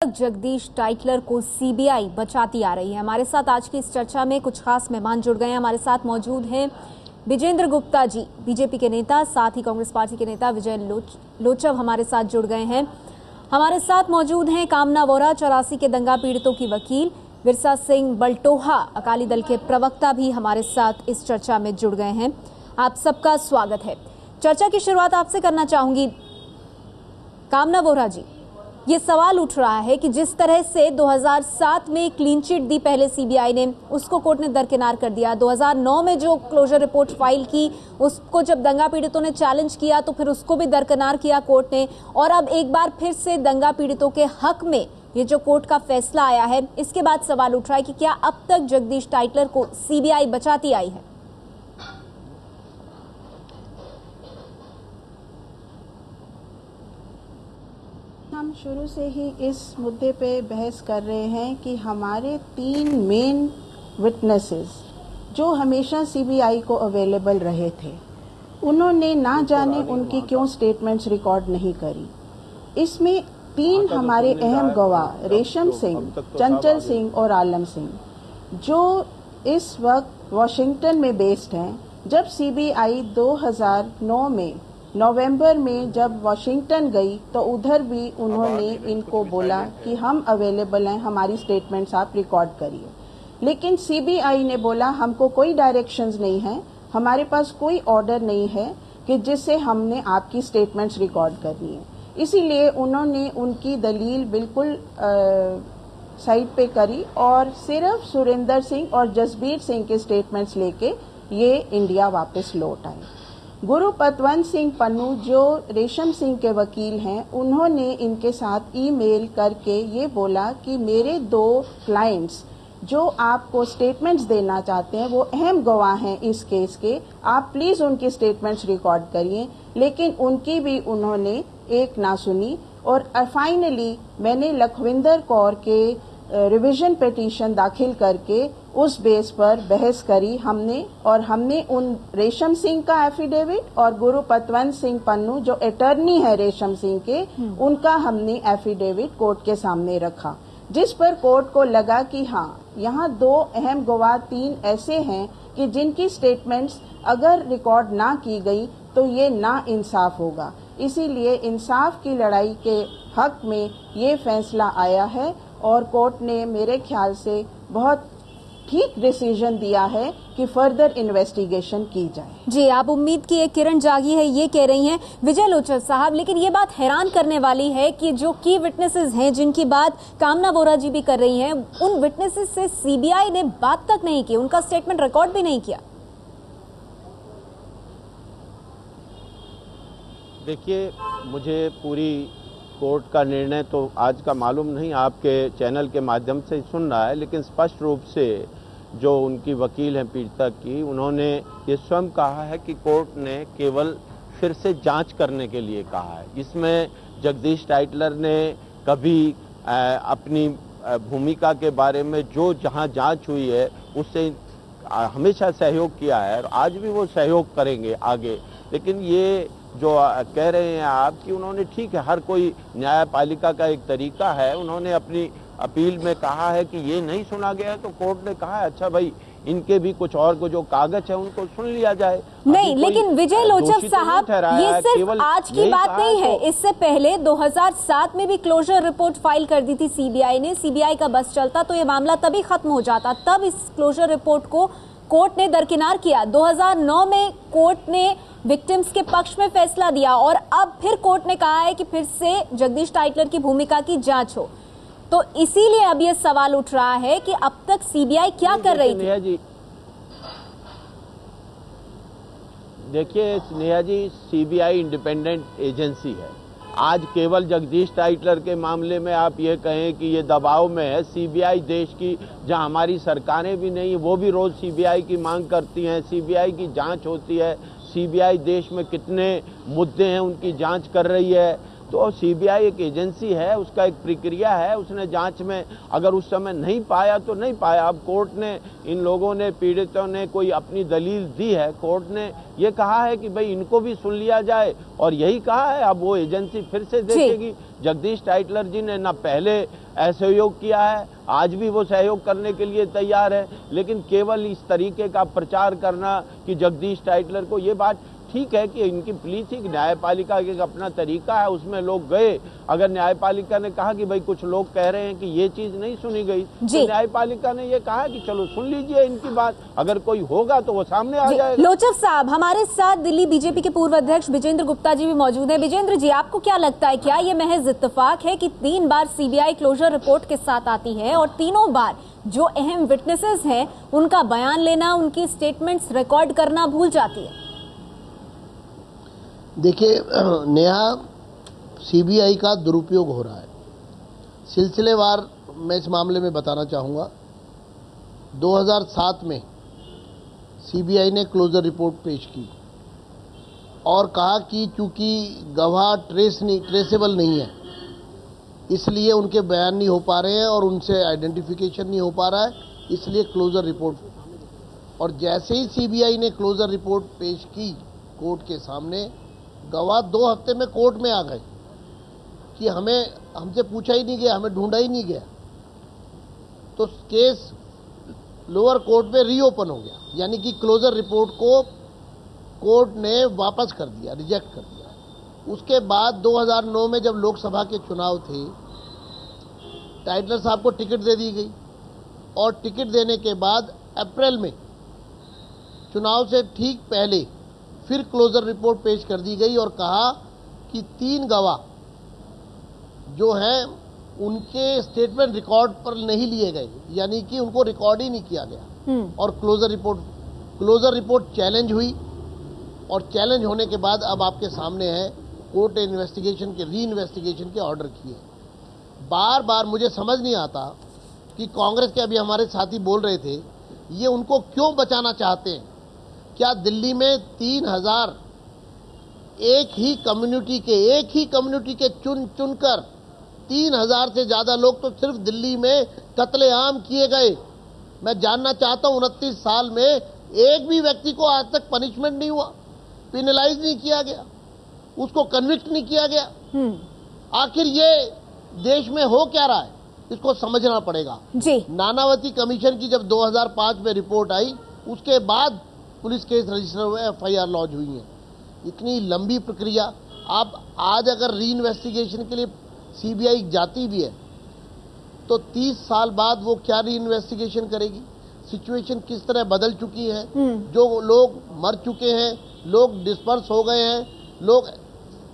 तक जगदीश टाइटलर को सीबीआई बचाती आ रही है। हमारे साथ आज की इस चर्चा में कुछ खास मेहमान जुड़ गए हैं। हमारे साथ मौजूद हैं विजेंद्र गुप्ता जी, बीजेपी के नेता, साथ ही कांग्रेस पार्टी के नेता विजय लोचव हमारे साथ जुड़ गए हैं। हमारे साथ मौजूद हैं कामना वोरा, 84 के दंगा पीड़ितों की वकील, विरसा सिंह बल्टोहा, अकाली दल के प्रवक्ता भी हमारे साथ इस चर्चा में जुड़ गए हैं। आप सबका स्वागत है। चर्चा की शुरुआत आपसे करना चाहूंगी कामना वोरा जी। ये सवाल उठ रहा है कि जिस तरह से 2007 में क्लीन चिट दी पहले सीबीआई ने, उसको कोर्ट ने दरकिनार कर दिया। 2009 में जो क्लोजर रिपोर्ट फाइल की, उसको जब दंगा पीड़ितों ने चैलेंज किया तो फिर उसको भी दरकिनार किया कोर्ट ने, और अब एक बार फिर से दंगा पीड़ितों के हक में ये जो कोर्ट का फैसला आया है, इसके बाद सवाल उठ रहा है कि क्या अब तक जगदीश टाइटलर को सीबीआई बचाती आई है? हम शुरू से ही इस मुद्दे पे बहस कर रहे हैं कि हमारे 3 मेन विटनेसेस जो हमेशा सीबीआई को अवेलेबल रहे थे, उन्होंने ना जाने उनकी क्यों स्टेटमेंट्स रिकॉर्ड नहीं करी। इसमें 3 हमारे अहम गवाह रेशम सिंह, चंचल सिंह और आलम सिंह, जो इस वक्त वॉशिंगटन में बेस्ड हैं। जब सीबीआई 2009 में नवंबर में जब वॉशिंगटन गई तो उधर भी उन्होंने इनको बोला कि हम अवेलेबल हैं, हमारी स्टेटमेंट्स आप रिकॉर्ड करिए। लेकिन सीबीआई ने बोला हमको कोई डायरेक्शंस नहीं है, हमारे पास कोई ऑर्डर नहीं है कि जिससे हमने आपकी स्टेटमेंट्स रिकॉर्ड करनी है। इसीलिए उन्होंने उनकी दलील बिल्कुल साइड पे करी और सिर्फ सुरेंद्र सिंह और जसबीर सिंह के स्टेटमेंट्स लेके ये इंडिया वापस लौट आए। गुरु पतवंत सिंह पन्नू, जो रेशम सिंह के वकील हैं, उन्होंने इनके साथ ईमेल करके ये बोला कि मेरे 2 क्लाइंट्स जो आपको स्टेटमेंट्स देना चाहते हैं वो अहम गवाह हैं इस केस के, आप प्लीज उनकी स्टेटमेंट्स रिकॉर्ड करिए। लेकिन उनकी भी उन्होंने एक ना सुनी और फाइनली मैंने लखविंदर कौर के रिवीजन पिटीशन दाखिल करके उस बेस पर बहस करी हमने उन रेशम सिंह का एफिडेविट और गुरु पतवंत सिंह पन्नू जो अटर्नी है रेशम सिंह के, उनका हमने एफिडेविट कोर्ट के सामने रखा, जिस पर कोर्ट को लगा कि हाँ, यहाँ 2 अहम गवाह 3 ऐसे हैं कि जिनकी स्टेटमेंट्स अगर रिकॉर्ड ना की गई तो ये ना इंसाफ होगा। इसीलिए इंसाफ की लड़ाई के हक में ये फैसला आया है और कोर्ट ने मेरे ख्याल से बहुत ठीक डिसीजन दिया है कि फर्दर इन्वेस्टिगेशन की जाए। जी, आप उम्मीद की एक किरण जागी है, ये कह रही हैं विजय लोचव साहब। लेकिन ये बात हैरान करने वाली है कि जो की विटनेसेस हैं, जिनकी बात कामना वोरा जी भी कर रही हैं, उन विटनेसेस से सीबीआई ने बात तक नहीं की, उनका स्टेटमेंट रिकॉर्ड भी नहीं किया। देखिए, मुझे पूरी कोर्ट का निर्णय तो आज का मालूम नहीं, आपके चैनल के माध्यम से सुन रहा है, लेकिन स्पष्ट रूप से जो उनकी वकील हैं पीड़िता की, उन्होंने ये स्वयं कहा है कि कोर्ट ने केवल फिर से जांच करने के लिए कहा है। इसमें जगदीश टाइटलर ने कभी अपनी भूमिका के बारे में जो जहां जांच हुई है उससे हमेशा सहयोग किया है और आज भी वो सहयोग करेंगे आगे। लेकिन ये जो कह रहे हैं आप कि उन्होंने, ठीक है, हर कोई न्यायपालिका का एक तरीका है, उन्होंने अपनी अपील में कहा है कि ये नहीं सुना गया है तो कोर्ट ने कहा है अच्छा भाई, इनके भी कुछ और को जो कागज है उनको सुन लिया जाए। नहीं, लेकिन विजय लोचव साहब, ये सिर्फ आज की बात नहीं है। इससे पहले 2007 में भी क्लोजर रिपोर्ट फाइल कर दी थी सीबीआई ने। सीबीआई का बस चलता तो ये मामला तभी खत्म हो जाता, तब इस क्लोजर रिपोर्ट को कोर्ट ने दरकिनार किया। 2009 में कोर्ट ने विक्टिम्स के पक्ष में फैसला दिया और अब फिर कोर्ट ने कहा है कि फिर से जगदीश टाइटलर की भूमिका की जांच हो। तो इसीलिए अब ये सवाल उठ रहा है कि अब तक सीबीआई क्या कर रही थी? जी देखिए स्नेहा जी, सीबीआई इंडिपेंडेंट एजेंसी है। आज केवल जगदीश टाइटलर के मामले में आप ये कहें कि ये दबाव में है, सीबीआई देश की, जहां हमारी सरकारें भी नहीं, वो भी रोज सीबीआई की मांग करती हैं, सीबीआई की जांच होती है, सीबीआई देश में कितने मुद्दे हैं उनकी जांच कर रही है। तो सीबीआई एक एजेंसी है, उसका एक प्रक्रिया है, उसने जांच में अगर उस समय नहीं पाया तो नहीं पाया। अब कोर्ट ने, इन लोगों ने, पीड़ितों ने कोई अपनी दलील दी है, कोर्ट ने ये कहा है कि भाई इनको भी सुन लिया जाए और यही कहा है। अब वो एजेंसी फिर से देखेगी। जगदीश टाइटलर जी ने ना पहले असहयोग किया है, आज भी वो सहयोग करने के लिए तैयार है। लेकिन केवल इस तरीके का प्रचार करना कि जगदीश टाइटलर को, ये बात ठीक है कि इनकी प्ली थी कि न्यायपालिका का एक अपना तरीका है, उसमें लोग गए। अगर न्यायपालिका ने कहा कि भाई कुछ लोग कह रहे हैं कि ये चीज नहीं सुनी गई, तो न्यायपालिका ने ये कहा कि चलो सुन लीजिए इनकी बात, अगर कोई होगा तो वो सामने आ जाएगा। लोचक साहब, हमारे साथ दिल्ली बीजेपी के पूर्व अध्यक्ष विजेंद्र गुप्ता जी भी मौजूद हैं। विजेंद्र जी, आपको क्या लगता है, क्या ये महज इत्तेफाक है कि 3 बार सीबीआई क्लोजर रिपोर्ट के साथ आती है और तीनों बार जो अहम विटनेसेस हैं उनका बयान लेना, उनकी स्टेटमेंट्स रिकॉर्ड करना भूल जाती है? देखिए नेहा, सीबीआई का दुरुपयोग हो रहा है सिलसिलेवार। मैं इस मामले में बताना चाहूँगा, 2007 में सीबीआई ने क्लोजर रिपोर्ट पेश की और कहा कि चूंकि गवाह ट्रेसेबल नहीं है, इसलिए उनके बयान नहीं हो पा रहे हैं और उनसे आइडेंटिफिकेशन नहीं हो पा रहा है, इसलिए क्लोजर रिपोर्ट। और जैसे ही सीबीआई ने क्लोजर रिपोर्ट पेश की कोर्ट के सामने, गवाह 2 हफ्ते में कोर्ट में आ गए कि हमसे पूछा ही नहीं गया, हमें ढूंढा ही नहीं गया। तो केस लोअर कोर्ट में रीओपन हो गया, यानी कि क्लोजर रिपोर्ट को कोर्ट ने वापस कर दिया, रिजेक्ट कर दिया। उसके बाद 2009 में जब लोकसभा के चुनाव थे, टाइटलर साहब को टिकट दे दी गई और टिकट देने के बाद अप्रैल में चुनाव से ठीक पहले फिर क्लोजर रिपोर्ट पेश कर दी गई और कहा कि 3 गवाह जो हैं उनके स्टेटमेंट रिकॉर्ड पर नहीं लिए गए, यानी कि उनको रिकॉर्ड ही नहीं किया गया। और क्लोजर रिपोर्ट चैलेंज हुई और चैलेंज होने के बाद अब आपके सामने है कोर्ट ने री इन्वेस्टिगेशन के ऑर्डर किए। बार बार मुझे समझ नहीं आता कि कांग्रेस के, अभी हमारे साथी बोल रहे थे, ये उनको क्यों बचाना चाहते हैं। क्या दिल्ली में 3000 एक ही कम्युनिटी के चुनकर 3000 से ज्यादा लोग तो सिर्फ दिल्ली में कत्लेआम किए गए। मैं जानना चाहता हूं 29 साल में एक भी व्यक्ति को आज तक पनिशमेंट नहीं हुआ, पिनलाइज नहीं किया गया, उसको कन्विक्ट नहीं किया गया। आखिर ये देश में हो क्या रहा है, इसको समझना पड़ेगा जी। नानावती कमीशन की जब 2005 में रिपोर्ट आई, उसके बाद पुलिस केस रजिस्टर हुए, एफआईआर लॉन्च हुई है। इतनी लंबी प्रक्रिया। आप आज अगर री इन्वेस्टिगेशन के लिए सीबीआई जाती भी है तो 30 साल बाद वो क्या री इन्वेस्टिगेशन करेगी। सिचुएशन किस तरह बदल चुकी है, जो लोग मर चुके हैं, लोग डिस्पर्स हो गए हैं, लोग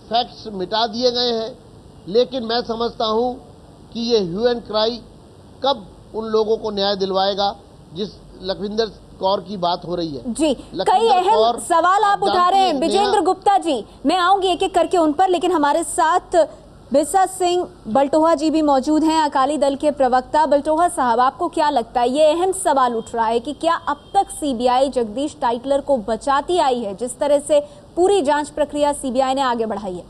फैक्ट्स मिटा दिए गए हैं। लेकिन मैं समझता हूं कि ये ह्यू एंड क्राई कब उन लोगों को न्याय दिलवाएगा जिस लखविंदर कौर की बात हो रही है। जी, कई अहम सवाल आप उठा रहे हैं विजेंद्र गुप्ता जी, मैं आऊंगी एक एक करके उन पर, लेकिन हमारे साथ बिरसा सिंह बल्टोहा जी भी मौजूद हैं, अकाली दल के प्रवक्ता। बल्टोहा साहब, आपको क्या लगता है, ये अहम सवाल उठ रहा है कि क्या अब तक सीबीआई जगदीश टाइटलर को बचाती आई है जिस तरह से पूरी जांच प्रक्रिया सीबीआई ने आगे बढ़ाई है?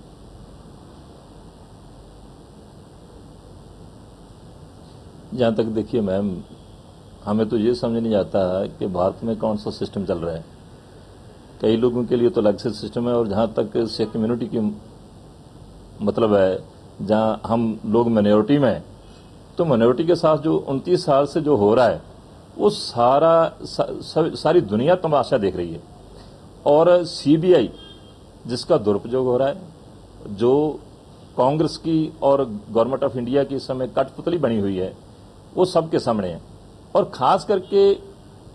जहां तक देखिए मैम, हमें तो ये समझ नहीं आता कि भारत में कौन सा सिस्टम चल रहा है। कई लोगों के लिए तो अलग से सिस्टम है, और जहां तक सिख कम्युनिटी की मतलब है, जहां हम लोग माइनॉरिटी में, तो माइनॉरिटी के साथ जो 29 साल से जो हो रहा है वो सारी दुनिया तमाशा देख रही है। और सीबीआई जिसका दुरुपयोग हो रहा है, जो कांग्रेस की और गवर्नमेंट ऑफ इंडिया की इस समय कठपुतली बनी हुई है, वो सबके सामने है। और खास करके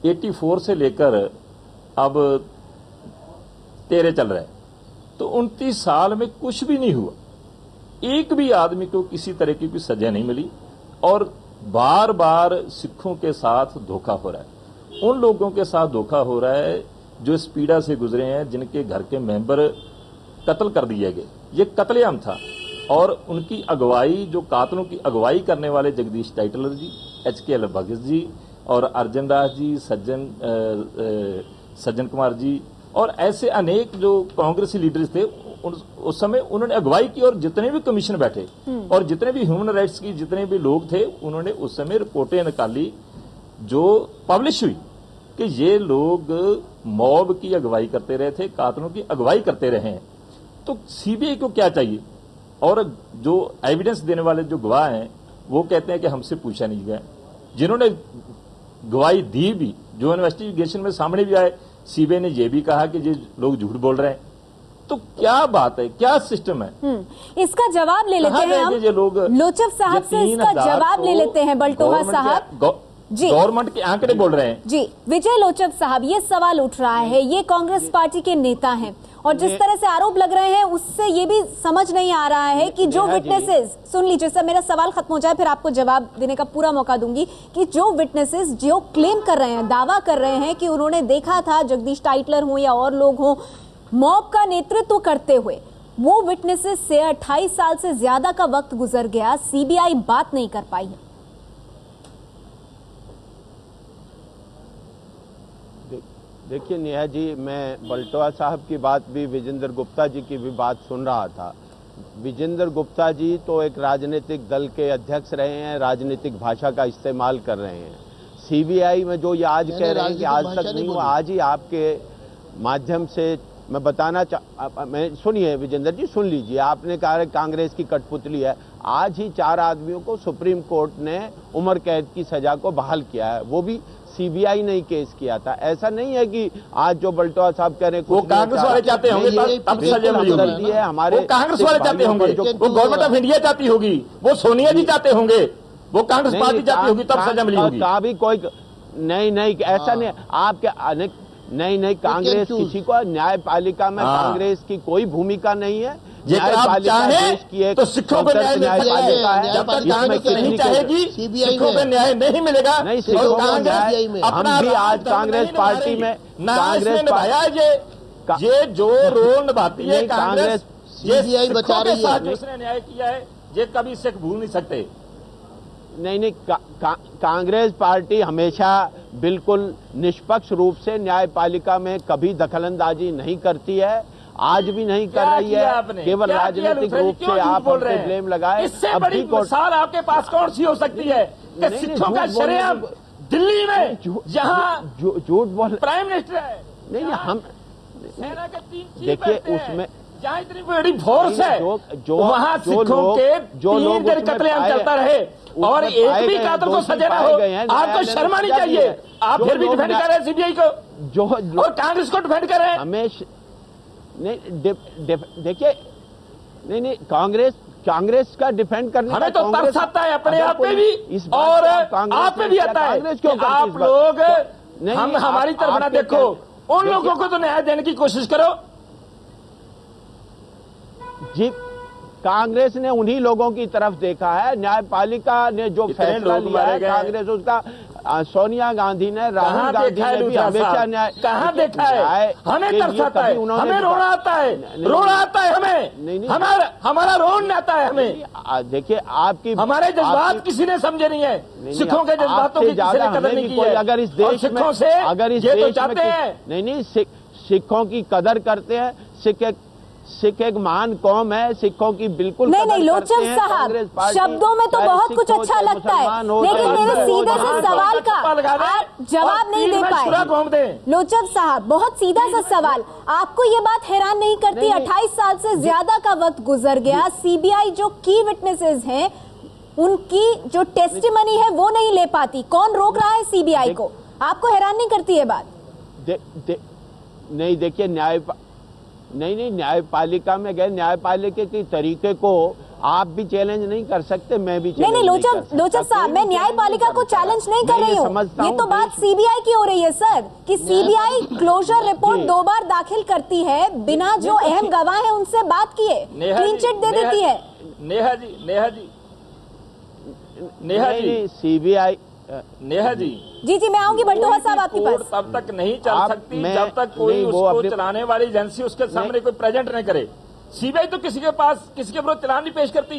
84 से लेकर अब 13 चल रहा है, तो 29 साल में कुछ भी नहीं हुआ, एक भी आदमी को किसी तरह की कोई सजा नहीं मिली, और बार बार सिखों के साथ धोखा हो रहा है। उन लोगों के साथ धोखा हो रहा है जो इस पीड़ा से गुजरे हैं, जिनके घर के मेंबर कत्ल कर दिए गए। ये कत्लेआम था, और उनकी अगुवाई, जो कातलों की अगुवाई करने वाले जगदीश टाइटलर जी, HKL भगत जी और अर्जुन दास जी, सज्जन कुमार जी और ऐसे अनेक जो कांग्रेसी लीडर्स थे, उस समय उन्होंने अगुवाई की। और जितने भी कमीशन बैठे और जितने भी ह्यूमन राइट्स की जितने भी लोग थे, उन्होंने उस समय रिपोर्टें निकाली जो पब्लिश हुई कि ये लोग मॉब की अगुवाई करते रहे थे, कातलों की अगुवाई करते रहे हैं। तो सीबीआई को क्या चाहिए, और जो एविडेंस देने वाले जो गवाह हैं वो कहते हैं कि हमसे पूछा नहीं गया। जिन्होंने गवाही दी भी, जो इन्वेस्टिगेशन में सामने भी आए, सीबीआई ने यह भी कहा कि ये लोग झूठ बोल रहे हैं। तो क्या बात है, क्या सिस्टम है? इसका जवाब ले लेते हैं हम लोचब साहब से, इसका जवाब ले लेते हैं बल्टोहा साहब जी। गवर्नमेंट के आंकड़े बोल रहे हैं जी। विजय लोचब साहब, ये सवाल उठ रहा है, ये कांग्रेस पार्टी के नेता हैं और जिस तरह से आरोप लग रहे हैं उससे ये भी समझ नहीं आ रहा है कि जो विटनेसेस, सुन लीजिए सर, मेरा सवाल खत्म हो जाए फिर आपको जवाब देने का पूरा मौका दूंगी, कि जो विटनेसेस जो क्लेम कर रहे हैं, दावा कर रहे हैं कि उन्होंने देखा था जगदीश टाइटलर हो या और लोग हों मॉब का नेतृत्व करते हुए, वो विटनेसेस से 28 साल से ज्यादा का वक्त गुजर गया, सीबीआई बात नहीं कर पाई है। देखिए नेहा जी, मैं बल्टोहा साहब की बात भी, विजेंद्र गुप्ता जी की भी बात सुन रहा था। विजेंद्र गुप्ता जी तो एक राजनीतिक दल के अध्यक्ष रहे हैं, राजनीतिक भाषा का इस्तेमाल कर रहे हैं। सीबीआई में जो ये आज कह रहे हैं कि आज तक नहीं हुआ, आज ही आपके माध्यम से मैं बताना मैं सुनिए विजेंद्र जी, सुन लीजिए। आपने कहा कांग्रेस की कठपुतली है, आज ही 4 आदमियों को सुप्रीम कोर्ट ने उम्र कैद की सजा को बहाल किया है, वो भी सीबीआई ने केस किया था। ऐसा नहीं है कि आज जो बल्टोहा साहब कह रहे हैं वो कांग्रेस वाले चाहते होंगे, तब सजा मिली होगी। हमारे कांग्रेस वाले चाहते होंगे, वो गवर्नमेंट ऑफ इंडिया चाहती होगी, वो सोनिया जी चाहते होंगे, वो कांग्रेस पार्टी चाहती होगी, तब सजा मिली होगी। भी कोई नहीं, ऐसा नहीं। आपके अनेक नहीं, कांग्रेस किसी को, न्यायपालिका में कांग्रेस की कोई भूमिका नहीं है। न्यायपालिका देश की एक, तो सिखों को न्याय है, जब तक कांग्रेस नहीं चाहेगी सिखों को न्याय नहीं मिलेगा। नहीं, सिखों को न्याय हम भी आज कांग्रेस पार्टी में, कांग्रेस निभाया ये जो रोल निभाती है कांग्रेस, सीबीआई बचा रही है, जिसने न्याय किया है, ये कभी सिख भूल नहीं सकते। नहीं, कांग्रेस पार्टी हमेशा बिल्कुल निष्पक्ष रूप से न्यायपालिका में कभी दखलंदाजी नहीं करती है, आज भी नहीं कर रही है। केवल राजनीतिक रूप से आप बोल रहे हैं, ब्लेम लगाए। इससे बड़ी मिसाल आपके पास कौन सी हो सकती है कि सिखों का शरेआम दिल्ली में, जहां झूठ बोल प्राइम मिनिस्टर है, नहीं, हम सेना के 3 चीफ देखिए उसमें जहाँ इतनी बड़ी फोर्स है, वहाँ सिखों के 3 दिन कत्लेआम चलता रहे और एक भी कातिल को सजा न हो। आपको शर्म आनी चाहिए। आप फिर भी डिफेंड कर रहे हैं सीबीआई को, और कांग्रेस को डिफेंड कर रहे हैं। हमेशा नहीं, देखिए नहीं, कांग्रेस का डिफेंड करने हमें तो तरस आता है अपने आप पे भी, और आप पे भी आता है। आप लोग हम हमारी तरफ ना देखो, उन लोगों को तो न्याय देने की कोशिश करो। जी, कांग्रेस ने उन्हीं लोगों की तरफ देखा है। न्यायपालिका ने जो फैसला लिया है, कांग्रेस उसका, सोनिया गांधी ने, राहुल गांधी ने भी हमेशा न्याय कहाँ देखा है। हमें तरस आता है, हमें रोना आता है, रोना आता है हमें, हमारा रोना आता है हमें। देखिए आपकी, हमारे जज्बात किसी ने समझे नहीं है, सिखों के जज्बातों की किसी ने कदर नहीं की है। अगर इस देश में, अगर इस देश में नहीं, सिखों की कदर करते हैं, सिख एक महान कौम है, सिखों की बिल्कुल नहीं, लोचब साहब, शब्दों में तो बहुत कुछ अच्छा लगता है, लेकिन मेरे सीधे से सवाल का आप जवाब नहीं दे पाए। लोचब साहब, बहुत सीधा सा सवाल, आपको ये बात हैरान नहीं करती 28 साल से ज्यादा का वक्त गुजर गया, सीबीआई जो की विटनेसेस हैं उनकी जो टेस्टिमनी है वो नहीं ले पाती, कौन रोक रहा है सीबीआई को? आपको हैरान नहीं करती ये बात? नहीं, देखिए नहीं, न्यायपालिका में गए, न्यायपालिका के तरीके को आप भी चैलेंज नहीं कर सकते, मैं भी नहीं, लोचब साहब, मैं न्यायपालिका को चैलेंज नहीं कर रही हूँ, ये तो बात सीबीआई की हो रही है सर, कि सीबीआई क्लोजर रिपोर्ट 2 बार दाखिल करती है, बिना जो अहम गवाह है उनसे बात किए क्लीन चिट दे देती है। नेहा जी, सीबीआई, नेहा जी, जी मैं आऊंगी बल्टोहा साहब आपके पास। तब तक नहीं चल सकती जब तक कोई उसको चलाने वाली एजेंसी उसके सामने कोई प्रेजेंट नहीं करे। सीबीआई तो किसी के विरुद्ध चालान नहीं पेश करती।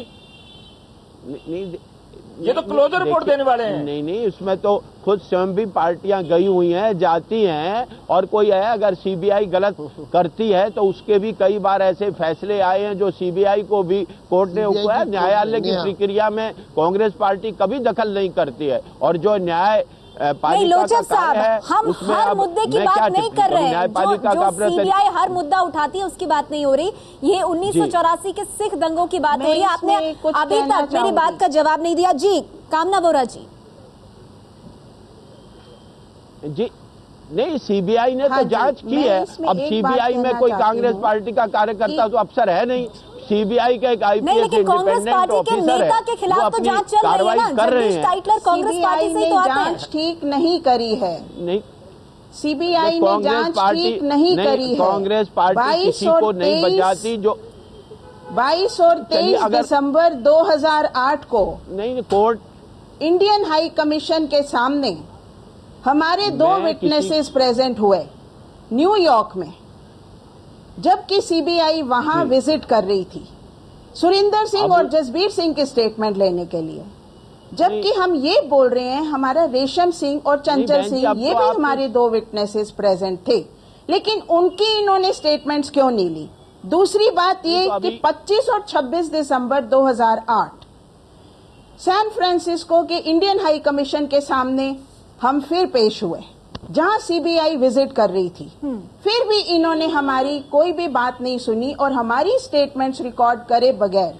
ये तो क्लोजर रिपोर्ट देने वाले हैं। नहीं, उसमें तो खुद स्वयं भी पार्टियां गई हुई हैं, जाती हैं, और कोई है अगर सीबीआई गलत करती है तो उसके भी कई बार ऐसे फैसले आए हैं जो सीबीआई को भी कोर्ट ने हुआ है। न्यायालय की प्रक्रिया में कांग्रेस पार्टी कभी दखल नहीं करती है, और जो न्याय नहीं लोचक साहब, हम हर मुद्दे की बात नहीं कर रहे हैं। जो सीबीआई हर मुद्दा उठाती है उसकी बात नहीं हो रही। ये 1984 के सिख दंगों की बात हो रही है। आपने अभी तक मेरी बात का जवाब नहीं दिया। जी कामना बोरा जी। जी नहीं, सीबीआई ने तो जांच की है। अब सीबीआई में कोई कांग्रेस पार्टी का कार्यकर्ता तो अफसर है नहीं। सीबीआई का एक आईपीएस इंडिपेंडेंट ऑफिसर है, के खिलाफ तो जांच चल रही है ना। कर रहे हैं। कांग्रेस पार्टी से तो आते हैं। जांच ठीक नहीं करी है। नहीं, सीबीआई ने जांच ठीक नहीं करी है। कांग्रेस पार्टी किसी को नहीं बचाती। जो 22 और 23 दिसंबर 2008 को नहीं कोर्ट इंडियन हाई कमीशन के सामने हमारे 2 विटनेसेस प्रेजेंट हुए न्यूयॉर्क में, जबकि सीबीआई वहां विजिट कर रही थी सुरिंदर सिंह और जसबीर सिंह की स्टेटमेंट लेने के लिए। जबकि हम ये बोल रहे हैं हमारा रेशम सिंह और चंचल सिंह ये भी हमारे 2 विटनेसेस प्रेजेंट थे, लेकिन उनकी इन्होंने स्टेटमेंट्स क्यों नहीं ली। दूसरी बात ये कि 25 और 26 दिसंबर 2008 सैन फ्रांसिस्को के इंडियन हाई कमीशन के सामने हम फिर पेश हुए, जहां सीबीआई विजिट कर रही थी। फिर भी इन्होंने हमारी कोई भी बात नहीं सुनी और हमारी स्टेटमेंट्स रिकॉर्ड करे बगैर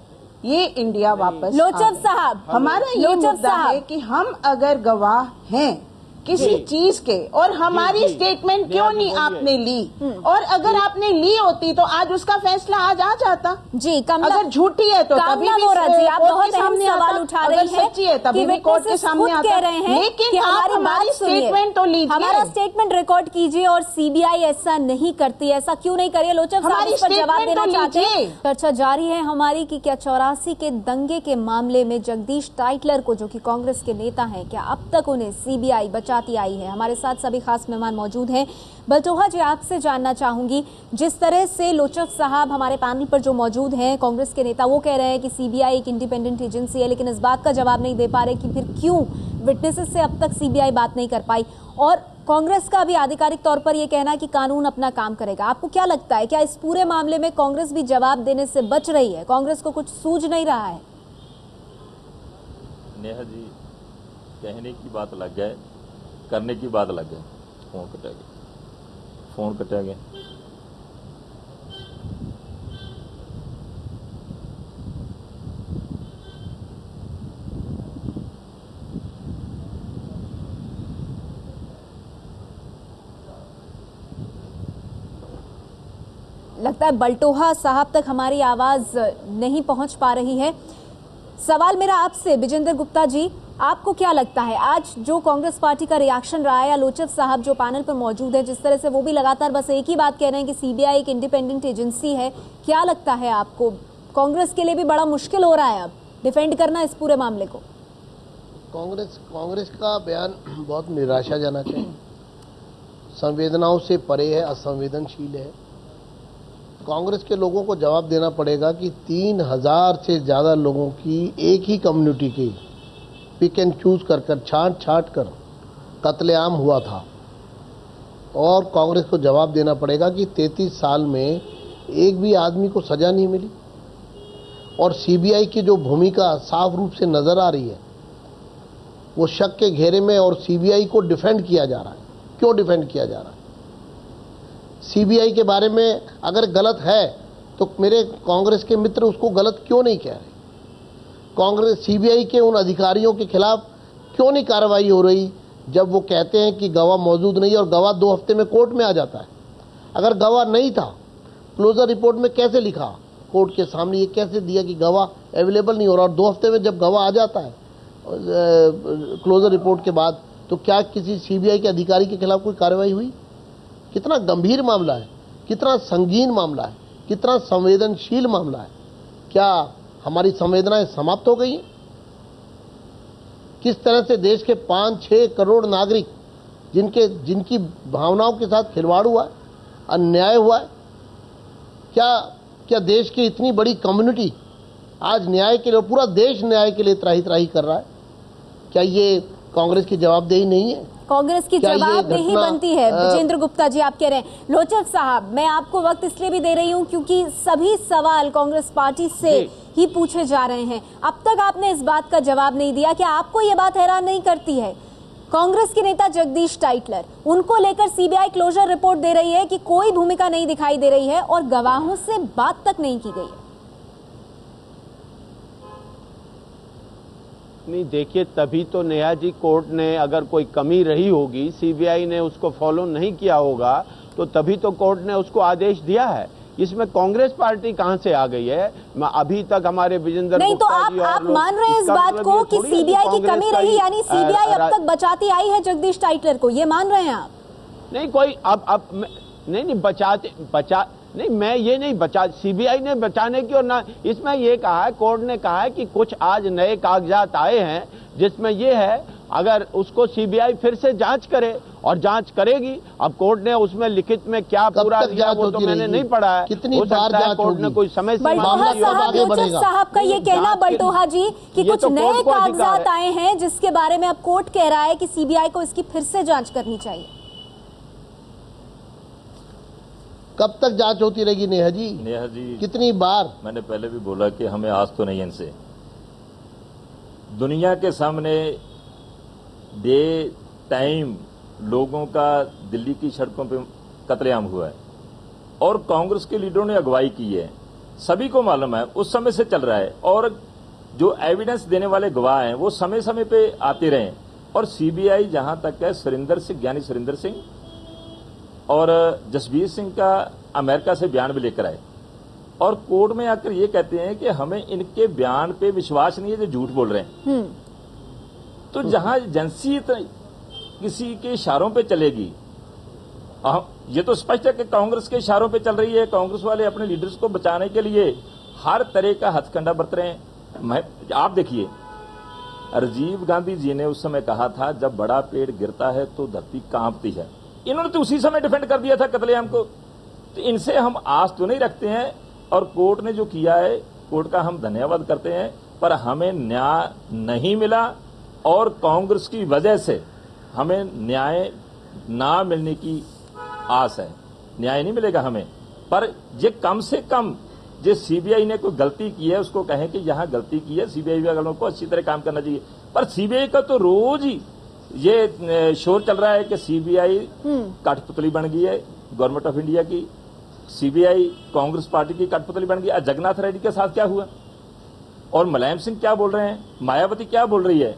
ये इंडिया वापस लोचक साहब, हमारा ये मुद्दा है कि हम अगर गवाह हैं किसी चीज के और हमारी स्टेटमेंट क्यों नहीं आपने ली, और अगर आपने ली होती तो आज उसका फैसला आज आ जाता। जी अगर झूठी है तो तभी भी जी आप बहुत अहम सवाल उठा रही हैं। सच्ची है तभी भी कोर्ट के सामने आता। कह रहे हैं लेकिन आप हमारी स्टेटमेंट तो लीजिए, हमारा स्टेटमेंट रिकॉर्ड कीजिए। और सीबीआई ऐसा नहीं करती, ऐसा क्यों नहीं करिए? लोचक साहब इस पर जवाब देना चाहते हैं। चर्चा जारी है हमारी कि क्या 84 के दंगे के मामले में जगदीश टाइटलर को, जो कि कांग्रेस के नेता हैं, क्या अब तक उन्हें सीबीआई बचाती आई है? हमारे साथ सभी खास मेहमान मौजूद हैं। बलटोहा जी, आपसे जानना चाहूंगी, जिस तरह से लोचक साहब हमारे पैनल पर जो मौजूद हैं कांग्रेस के नेता, वो कह रहे हैं कि सीबीआई एक इंडिपेंडेंट एजेंसी है, लेकिन इस बात का जवाब नहीं दे पा रहे कि फिर क्यों विटनेसेस से अब तक सीबीआई बात नहीं कर पाई। और कांग्रेस का भी आधिकारिक तौर पर यह कहना है कि कानून अपना काम करेगा। आपको क्या लगता है, क्या इस पूरे मामले में कांग्रेस भी जवाब देने से बच रही है? कांग्रेस को कुछ सूझ नहीं रहा है? नेहा जी, कहने की बात लग गए, करने की बात लग गए। फोन कटा गया। लगता है बलटोहा साहब तक हमारी आवाज नहीं पहुंच पा रही है। सवाल मेरा आपसे विजेंद्र गुप्ता जी, आपको क्या लगता है आज जो कांग्रेस पार्टी का रिएक्शन रहा है, या लोचक साहब जो पैनल पर मौजूद है जिस तरह से वो भी लगातार बस एक ही बात कह रहे हैं कि सीबीआई एक इंडिपेंडेंट एजेंसी है, क्या लगता है आपको कांग्रेस के लिए भी बड़ा मुश्किल हो रहा है अब डिफेंड करना इस पूरे मामले को? कांग्रेस का बयान बहुत निराशाजनक है, संवेदनाओं से परे है, असंवेदनशील है। कांग्रेस के लोगों को जवाब देना पड़ेगा कि 3000 से ज़्यादा लोगों की एक ही कम्युनिटी की पिक एंड चूज कर छांट कर कत्लेआम हुआ था, और कांग्रेस को जवाब देना पड़ेगा कि 33 साल में एक भी आदमी को सजा नहीं मिली। और सीबीआई की जो भूमिका साफ रूप से नजर आ रही है, वो शक के घेरे में, और सीबीआई को डिफेंड किया जा रहा है। क्यों डिफेंड किया जा रहा है? सीबीआई के बारे में अगर गलत है तो मेरे कांग्रेस के मित्र उसको गलत क्यों नहीं कह रहे? कांग्रेस सीबीआई के उन अधिकारियों के खिलाफ क्यों नहीं कार्रवाई हो रही जब वो कहते हैं कि गवाह मौजूद नहीं है, और गवाह 2 हफ्ते में कोर्ट में आ जाता है? अगर गवाह नहीं था, क्लोजर रिपोर्ट में कैसे लिखा कोर्ट के सामने, ये कैसे दिया कि गवाह अवेलेबल नहीं हो रहा, और 2 हफ्ते में जब गवाह आ जाता है क्लोजर रिपोर्ट के बाद, तो क्या किसी सीबीआई के अधिकारी के खिलाफ कोई कार्रवाई हुई? कितना गंभीर मामला है, कितना संगीन मामला है, कितना संवेदनशील मामला है। क्या हमारी संवेदनाएं समाप्त हो गई हैं? किस तरह से देश के 5-6 करोड़ नागरिक जिनकी भावनाओं के साथ खिलवाड़ हुआ है, अन्याय हुआ है? क्या देश की इतनी बड़ी कम्युनिटी आज न्याय के लिए, पूरा देश न्याय के लिए त्राही कर रहा है? क्या ये कांग्रेस की जवाबदेही नहीं है? कांग्रेस की जवाबदेही बनती है। विजेंद्र गुप्ता जी, आप कह रहे हैं। लोचक साहब, मैं आपको वक्त इसलिए भी दे रही हूं क्योंकि सभी सवाल कांग्रेस पार्टी से ही पूछे जा रहे हैं। अब तक आपने इस बात का जवाब नहीं दिया कि आपको ये बात हैरान नहीं करती है कांग्रेस के नेता जगदीश टाइटलर, उनको लेकर सीबीआई क्लोजर रिपोर्ट दे रही है कि कोई भूमिका नहीं दिखाई दे रही है और गवाहों से बात तक नहीं की गई है। नहीं, देखिए, तभी तो नेहा जी कोर्ट ने अगर कोई कमी रही होगी, सीबीआई ने उसको फॉलो नहीं किया होगा, तो तभी तो कोर्ट ने उसको आदेश दिया है। इसमें कांग्रेस पार्टी कहां से आ गई है? अभी तक हमारे विजेंद्र नहीं, तो आप मान रहे हैं इस बात को कि सीबीआई की कमी रही, यानी सीबीआई अब तक बचाती आई है जगदीश टाइटलर को, ये मान रहे हैं आप? नहीं, कोई अब नहीं, मैं ये नहीं बचा, सीबीआई ने बचाने की और ना, इसमें ये कहा है, कोर्ट ने कहा है कि कुछ आज नए कागजात आए हैं जिसमें ये है, अगर उसको सीबीआई फिर से जांच करे और जांच करेगी। अब कोर्ट ने उसमें लिखित में क्या पूरा दिया वो तो मैंने नहीं पढ़ा है, कितनी बार जांच कोर्ट ने कोई समय बल्टोहा साहब का ये कहना, बल्टोहा जी, कि कुछ नए कागजात आए हैं जिसके बारे में अब कोर्ट कह रहा है कि सीबीआई को इसकी फिर से जांच करनी चाहिए। कब तक जांच होती रहेगी नेहा जी? नेहा जी, कितनी बार? मैंने पहले भी बोला कि हमें आस तो नहीं है इनसे। दुनिया के सामने डे टाइम लोगों का दिल्ली की सड़कों पे कत्लेआम हुआ है और कांग्रेस के लीडरों ने अगुवाई की है, सभी को मालूम है, उस समय से चल रहा है। और जो एविडेंस देने वाले गवाह हैं वो समय समय पे आते रहे। और सीबीआई जहां तक है, ज्ञानी सुरिंदर सिंह और जसबीर सिंह का अमेरिका से बयान भी लेकर आए और कोर्ट में आकर ये कहते हैं कि हमें इनके बयान पे विश्वास नहीं है, जो झूठ बोल रहे हैं। तो जहां एजेंसी किसी के इशारों पे चलेगी, ये तो स्पष्ट है कि कांग्रेस के इशारों पे चल रही है। कांग्रेस वाले अपने लीडर्स को बचाने के लिए हर तरह का हथकंडा बरत रहे हैं। आप देखिए, राजीव गांधी जी ने उस समय कहा था, जब बड़ा पेड़ गिरता है तो धरती कांपती है। इन्होंने तो उसी समय डिफेंड कर दिया था कत्लेआम को। तो इनसे हम आस तो नहीं रखते हैं और कोर्ट ने जो किया है, कोर्ट का हम धन्यवाद करते हैं, पर हमें न्याय नहीं मिला और कांग्रेस की वजह से हमें न्याय ना मिलने की आस है। न्याय नहीं मिलेगा हमें, पर ये कम से कम जो सीबीआई ने कोई गलती की है उसको कहें कि यहां गलती की है, सीबीआई वालों को अच्छी तरह काम करना चाहिए। पर सीबीआई का तो रोज ही ये शोर चल रहा है कि सीबीआई कठपुतली बन गई है गवर्नमेंट ऑफ इंडिया की, सीबीआई कांग्रेस पार्टी की कठपुतली बन गई। जगन्नाथ रेड्डी के साथ क्या हुआ और मुलायम सिंह क्या बोल रहे हैं, मायावती क्या बोल रही है,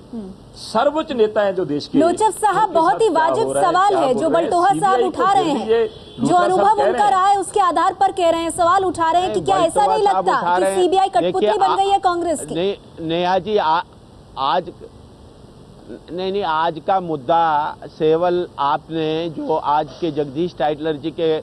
सर्वोच्च नेता है जो देश के। लोचर साहब, बहुत ही वाजिब सवाल है जो बल्टोहा साहब उठा रहे हैं, जो अनुभव उनका रहा है उसके आधार पर कह रहे हैं, सवाल उठा रहे हैं कि क्या ऐसा नहीं लगता कि सीबीआई कठपुतली बन गई है कांग्रेस की? नेहा जी, आज नहीं, आज का मुद्दा सेवल आपने जो आज के जगदीश टाइटलर जी के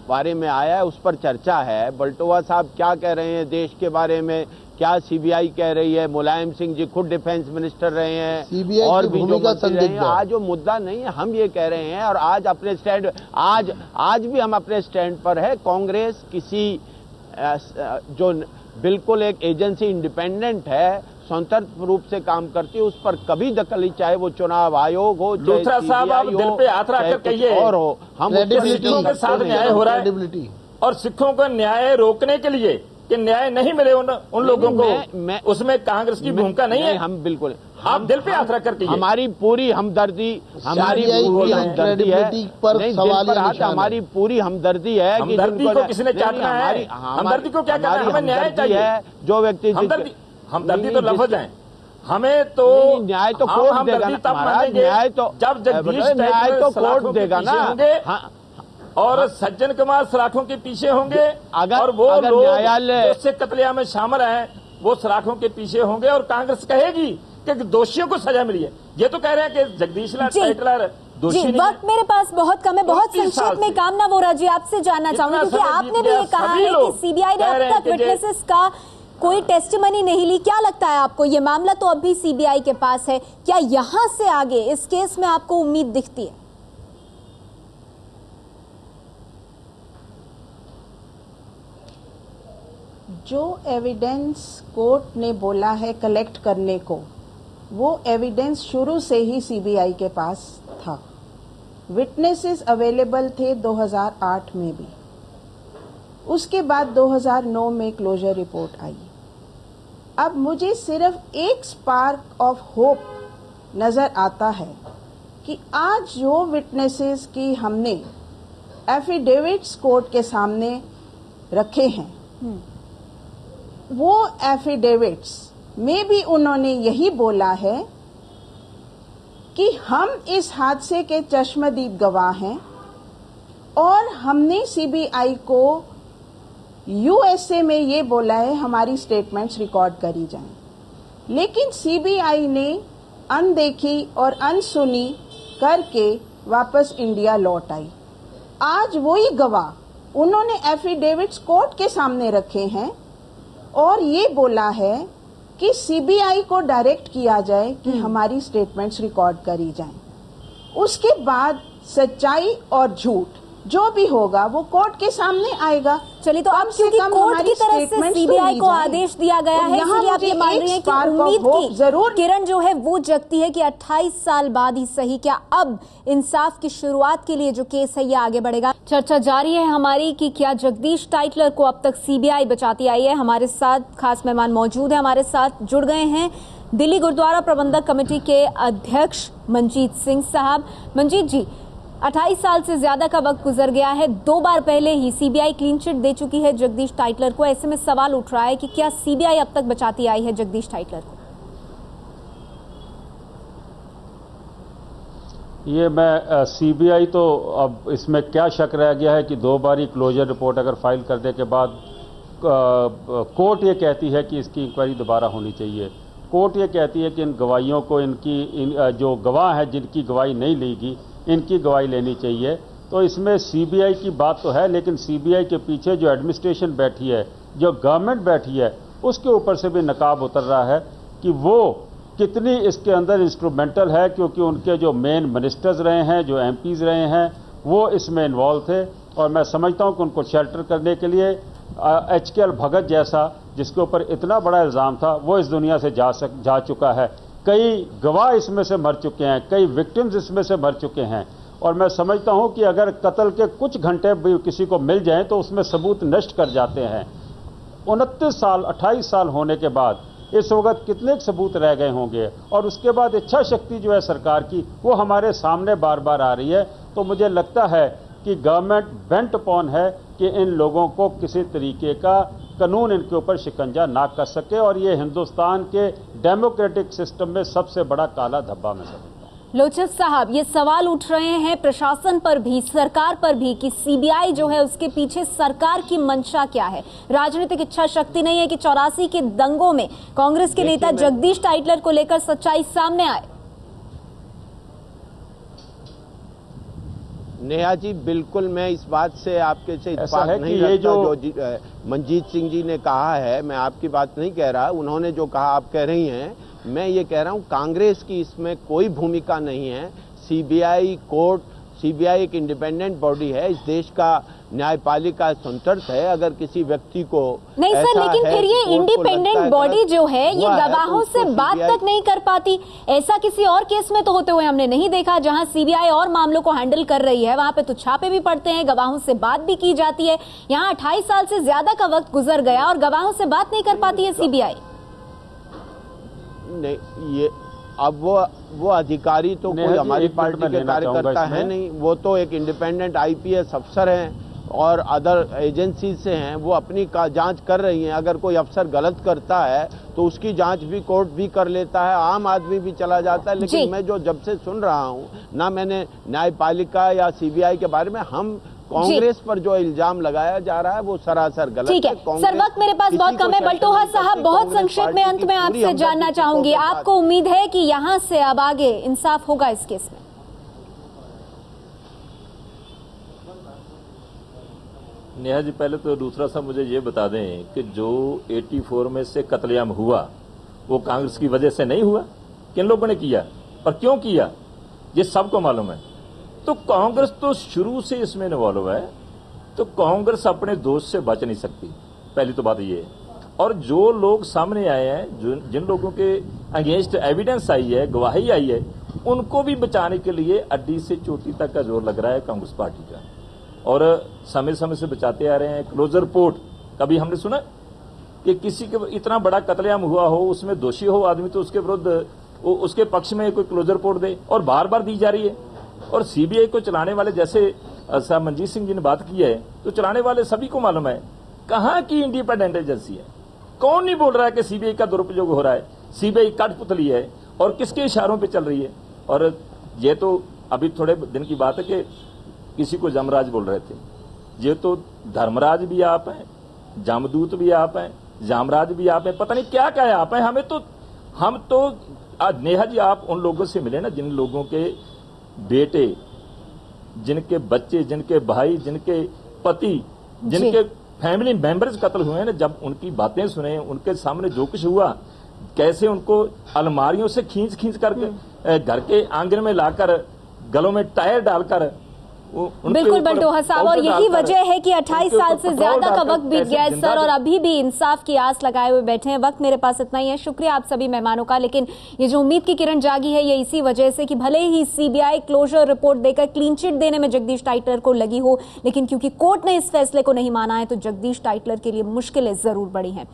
बारे में आया है उस पर चर्चा है। बल्टोहा साहब क्या कह रहे हैं देश के बारे में, क्या सीबीआई कह रही है, मुलायम सिंह जी खुद डिफेंस मिनिस्टर रहे हैं और भी जो मंत्री रहे हैं। आज जो मुद्दा नहीं है, हम ये कह रहे हैं और आज अपने स्टैंड, आज भी हम अपने स्टैंड पर है। कांग्रेस किसी जो बिल्कुल एक एजेंसी इंडिपेंडेंट है, स्वतंत्र रूप से काम करती है, उस पर कभी दखल नहीं, चाहे वो चुनाव आयोग हो, चाहे सीबीआई हो, पे हाथ रखकर कहिए और हो। हम सिखों के साथ न्याय हो रहा है और सिखों का न्याय रोकने के लिए कि न्याय नहीं मिले उन लोगों को, उसमें कांग्रेस की भूमिका नहीं है। हम बिल्कुल, आप दिल पे हाथ रखकर कहिए। हमारी पूरी हमदर्दी है, हमारी पूरी हमदर्दी है कि हमदर्दी को किसने चाटना है? हमदर्दी को क्या करना है? हमें न्याय चाहिए। जो व्यक्ति हमदर्दी तो लफ्ज है, हमें तो न्याय तो कोर्ट देगा ना, न्याय तो जब जगदीश न्याय तो कोर्ट देगा ना। और सज्जन कुमार सराठों के पीछे होंगे और वो लोग न्यायालय उससे कत्लेआम में शामिल हैं, वो सराठों के पीछे होंगे और कांग्रेस कहेगी कि दोषियों को सजा मिली है। ये तो कह रहे हैं कि जगदीश टाइटलर दोषी नहीं। वक्त मेरे पास बहुत कम है, बहुत संक्षेप में कामना वोरा जी आपसे जानना चाहूंगी, क्योंकि आपने भी ये कहा है कि सीबीआई ने अब तक विटनेसेस का कोई टेस्टिमनी नहीं ली। क्या लगता है आपको, ये मामला तो अभी सीबीआई के पास है, क्या यहां से आगे इस केस में आपको उम्मीद दिखती है? जो एविडेंस कोर्ट ने बोला है कलेक्ट करने को, वो एविडेंस शुरू से ही सीबीआई के पास था। विटनेसेस अवेलेबल थे 2008 में भी, उसके बाद 2009 में क्लोजर रिपोर्ट आई। अब मुझे सिर्फ एक स्पार्क ऑफ होप नजर आता है कि आज जो विटनेसेस की हमने एफिडेविट्स कोर्ट के सामने रखे हैं, वो एफिडेविट्स में भी उन्होंने यही बोला है कि हम इस हादसे के चश्मदीद गवाह हैं और हमने सीबीआई को यूएसए में ये बोला है हमारी स्टेटमेंट्स रिकॉर्ड करी जाएं, लेकिन सीबीआई ने अनदेखी और अनसुनी करके वापस इंडिया लौट आई। आज वही गवाह उन्होंने एफिडेविट्स कोर्ट के सामने रखे हैं और ये बोला है कि सीबीआई को डायरेक्ट किया जाए कि हमारी स्टेटमेंट्स रिकॉर्ड करी जाएं। उसके बाद सच्चाई और झूठ जो भी होगा वो कोर्ट के सामने आएगा। चलिए, तो अब क्योंकि कोर्ट की तरफ से सीबीआई को आदेश दिया गया है, इसलिए आप ये मान रही हैं कि उम्मीद की जरूर किरण जो है वो जगती है कि 28 साल बाद ही सही क्या अब इंसाफ की शुरुआत के लिए जो केस है ये आगे बढ़ेगा। चर्चा जारी है हमारी कि क्या जगदीश टाइटलर को अब तक सीबीआई बचाती आई है। हमारे साथ खास मेहमान मौजूद है, हमारे साथ जुड़ गए हैं दिल्ली गुरुद्वारा प्रबंधक कमेटी के अध्यक्ष मंजीत सिंह साहब। मंजीत जी, 28 साल से ज्यादा का वक्त गुजर गया है, 2 बार पहले ही सीबीआई क्लीन चिट दे चुकी है जगदीश टाइटलर को। ऐसे में सवाल उठ रहा है कि क्या सीबीआई अब तक बचाती आई है जगदीश टाइटलर को? ये मैं सीबीआई तो अब इसमें क्या शक रह गया है कि 2 बार ही क्लोजर रिपोर्ट अगर फाइल करने के बाद कोर्ट ये कहती है कि इसकी इंक्वायरी दोबारा होनी चाहिए। कोर्ट ये कहती है कि इन गवाहियों को जो गवाह हैं जिनकी गवाही नहीं लेगी इनकी गवाही लेनी चाहिए। तो इसमें सीबीआई की बात तो है, लेकिन सीबीआई के पीछे जो एडमिनिस्ट्रेशन बैठी है, जो गवर्नमेंट बैठी है, उसके ऊपर से भी नकाब उतर रहा है कि वो कितनी इसके अंदर इंस्ट्रूमेंटल है, क्योंकि उनके जो मेन मिनिस्टर्स रहे हैं, जो एमपीज रहे हैं, वो इसमें इन्वॉल्व थे। और मैं समझता हूं कि उनको शेल्टर करने के लिए HKL भगत जैसा जिसके ऊपर इतना बड़ा इल्ज़ाम था वो इस दुनिया से जा चुका है। कई गवाह इसमें से मर चुके हैं, कई विक्टिम्स इसमें से मर चुके हैं। और मैं समझता हूं कि अगर कत्ल के कुछ घंटे भी किसी को मिल जाएं तो उसमें सबूत नष्ट कर जाते हैं। 29 साल 28 साल होने के बाद इस वक्त कितने सबूत रह गए होंगे। और उसके बाद इच्छा शक्ति जो है सरकार की वो हमारे सामने बार बार आ रही है। तो मुझे लगता है कि गवर्नमेंट बेंट अपॉन है कि इन लोगों को किसी तरीके का कानून इनके ऊपर शिकंजा ना कर सके। और ये हिंदुस्तान के डेमोक्रेटिक सिस्टम में सबसे बड़ा काला धब्बा में समझता हूं। लोचस साहब, ये सवाल उठ रहे हैं प्रशासन पर भी, सरकार पर भी कि सीबीआई जो है उसके पीछे सरकार की मंशा क्या है। राजनीतिक इच्छा शक्ति नहीं है कि 84 के दंगों में कांग्रेस के नेता जगदीश टाइटलर को लेकर सच्चाई सामने आए। नेहा जी, बिल्कुल मैं इस बात से आपके से इत्तेफाक नहीं ये रखता जो मंजीत सिंह जी ने कहा है। मैं आपकी बात नहीं कह रहा, उन्होंने जो कहा आप कह रही हैं। मैं ये कह रहा हूं कांग्रेस की इसमें कोई भूमिका नहीं है। सीबीआई एक इंडिपेंडेंट बॉडी है, इस देश का न्यायपालिका स्वतंत्र है। अगर किसी व्यक्ति को नहीं सर, लेकिन फिर ये इंडिपेंडेंट बॉडी जो है ये गवाहों से बात तक नहीं कर पाती। ऐसा किसी और केस में तो होते हुए हमने नहीं देखा। जहां सीबीआई और मामलों को हैंडल कर रही है वहां पे तो छापे भी पड़ते हैं, गवाहों से बात भी की जाती है। यहाँ 28 साल से ज्यादा का वक्त गुजर गया और गवाहों से बात नहीं कर पाती है सीबीआई। नहीं, ये अब वो अधिकारी तो कोई हमारी पार्टी के कार्यकर्ता है नहीं, वो तो एक इंडिपेंडेंट IPS अफसर हैं और अदर एजेंसी से हैं। वो अपनी जांच कर रही हैं। अगर कोई अफसर गलत करता है तो उसकी जांच भी कोर्ट भी कर लेता है, आम आदमी भी चला जाता है। लेकिन मैं जो जब से सुन रहा हूं ना, मैंने न्यायपालिका या सीबीआई के बारे में, हम कांग्रेस पर जो इल्जाम लगाया जा रहा है वो सरासर गलत है। ठीक है सर, वक्त मेरे पास बहुत कम है। बल्टोहा साहब, बहुत संक्षेप में अंत में आपसे जानना चाहूंगी, आपको उम्मीद है कि यहां से अब आगे इंसाफ होगा इस केस में? नेहा जी, पहले तो दूसरा सा मुझे ये बता दें कि जो 84 में से कत्लेआम हुआ वो कांग्रेस की वजह से नहीं हुआ। किन लोगों ने किया और क्यों किया ये सबको मालूम है। तो कांग्रेस तो शुरू से इसमें इन्वॉल्व है, तो कांग्रेस अपने दोष से बच नहीं सकती, पहली तो बात ये है। और जो लोग सामने आए हैं, जिन लोगों के अगेंस्ट एविडेंस आई है, गवाही आई है, उनको भी बचाने के लिए अड्डी से चोटी तक का जोर लग रहा है कांग्रेस पार्टी का। और समय समय से बचाते आ रहे हैं। क्लोजर रिपोर्ट कभी हमने सुना कि किसी के इतना बड़ा कत्लेआम हुआ हो, उसमें दोषी हो आदमी, तो उसके विरुद्ध उसके पक्ष में कोई क्लोजर रिपोर्ट दे, और बार बार दी जा रही है। और सीबीआई को चलाने वाले, जैसे साहब मनजीत सिंह जी ने बात की है, तो चलाने वाले सभी को मालूम है कहां की इंडिपेंडेंट एजेंसी है। कौन नहीं बोल रहा है कि सीबीआई का दुरुपयोग हो रहा है, सीबीआई कठपुतली है और किसके इशारों पे चल रही है। और ये तो अभी थोड़े दिन की बात है कि किसी को जमराज बोल रहे थे, ये तो धर्मराज भी आप हैं, जमदूत भी आप हैं, जामराज भी आप हैं, पता नहीं क्या क्या है आप हैं। हम तो आज नेहा जी आप उन लोगों से मिले ना जिन लोगों के बेटे, जिनके बच्चे, जिनके भाई, जिनके पति, जिनके फैमिली मेंबर्स कत्ल हुए हैं ना, जब उनकी बातें सुने, उनके सामने जो कुछ हुआ, कैसे उनको अलमारियों से खींच करके घर के आंगन में लाकर गलों में टायर डालकर, बिल्कुल बलटोहा साहब, और यही वजह है कि 28 साल से ज्यादा का वक्त बीत गया है सर, और अभी भी इंसाफ की आस लगाए हुए बैठे हैं। वक्त मेरे पास इतना ही है, शुक्रिया आप सभी मेहमानों का। लेकिन ये जो उम्मीद की किरण जागी है, ये इसी वजह से कि भले ही सीबीआई क्लोजर रिपोर्ट देकर क्लीन चिट देने में जगदीश टाइटलर को लगी हो, लेकिन क्योंकि कोर्ट ने इस फैसले को नहीं माना है, तो जगदीश टाइटलर के लिए मुश्किलें जरूर बढ़ी हैं।